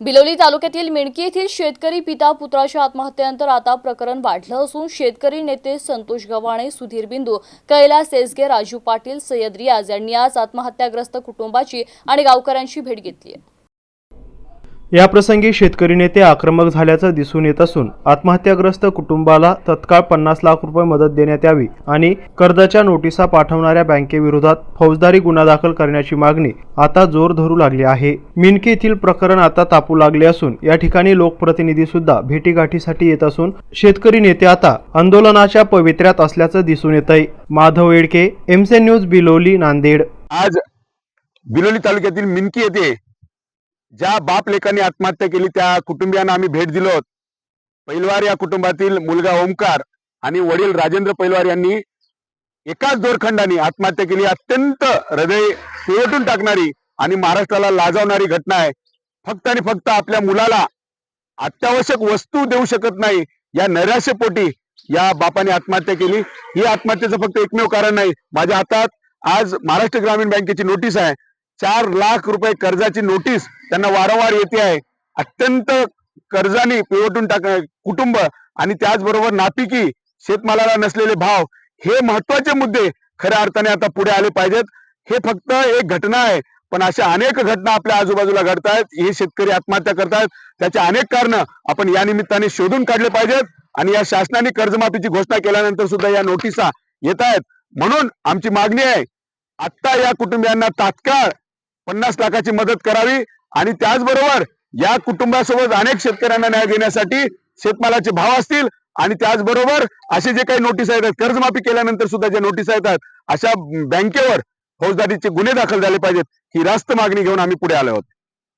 बिलोली तालुक्यातील मेणकी येथील शेतकरी पिता पुत्राच्या आत्महत्येनंतर आता प्रकरण वाढलं असून शेतकरी नेते संतोष गव्हाणे, सुधीर बिंदू, कैलास एसगे, राजू पाटील, सय्यद रियाज यांनी आज आत्महत्याग्रस्त कुटुंबाची आणि गावकऱ्यांची भेट घेतली आहे। या प्रसंगी शेतकरी नेते आक्रमक झाल्याचं दिसून येत असून आत्महत्याग्रस्त कुटुंबाला तत्काळ 50 लाख रुपये मदत देण्यात यावी आणि कर्जाच्या नोटिसा पाठवणाऱ्या बँकेविरोधात फौजदारी गुन्हा दाखल करण्याची मागणी आता जोर धरू लागली आहे। मिनकी येथील प्रकरण आता तापू लागले असून या ठिकाणी लोकप्रतिनिधी सुद्धा भेटीगाठीसाठी येत असून शेतकरी नेते आता आंदोलनाच्या पवित्र्यात असल्याचं दिसून येत आहे। Madhav Yedke, MC news, Biloli, Nanded. आज बिलोली तालुक्यातील मिनकी येथे ज्या बाप लेकांनी आत्महत्या केली त्या कुटुंबियांना आम्ही भेट दिलो। पैलवार या कुटुंबातील मुलगा ओमकार आणि वडील राजेंद्र पैलवार यांनी एकाच दोरखंडाने आत्महत्या केली। अत्यंत हृदय पिळवटून टाकणारी आणि महाराष्ट्राला लाजवणारी घटना आहे। फक्त आणि फक्त आपल्या मुलाला अत्यावश्यक वस्तू देऊ शकत नाही या नैराश्यपोटी या बापाने आत्महत्या केली। ही आत्महत्येचं फक्त एकमेव कारण नाही। माझ्या हातात आज महाराष्ट्र ग्रामीण बँकेची नोटीस आहे। 4 लाख रुपये कर्जाची नोटीस त्यांना वारंवार येते आहे। अत्यंत कर्जाने पिळवटून कुटुंब आणि त्याचबरोबर नापिकी, शेतमालाला नसलेले भाव, हे महत्वाचे मुद्दे खऱ्या अर्थाने आता पुढे आले पाहिजेत। हे फक्त एक घटना आहे, पण अशा अनेक घटना आपल्या आजूबाजूला घडतायत। हे शेतकरी आत्महत्या करतायत, त्याचे अनेक कारण आपण या निमित्ताने शोधून काढले पाहिजेत आणि या शासनाने कर्जमाफीची घोषणा केल्यानंतर सुद्धा या नोटिसा येत आहेत। म्हणून आमची मागणी आहे, आता या कुटुंबियांना तात्काळ 50 लाखाची मदत करावी आणि त्याचबरोबर या कुटुंबासोबत अनेक शेतकऱ्यांना न्याय देण्यासाठी शेतमालाचे भाव असतील आणि त्याचबरोबर असे जे काही नोटीस आहेत, कर्जमाफी केल्यानंतर सुद्धा जे नोटीस येतात, अशा बँकेवर फौजदारीचे गुन्हे दाखल झाले पाहिजेत। ही रास्त मागणी घेऊन आम्ही पुढे आलो आहोत।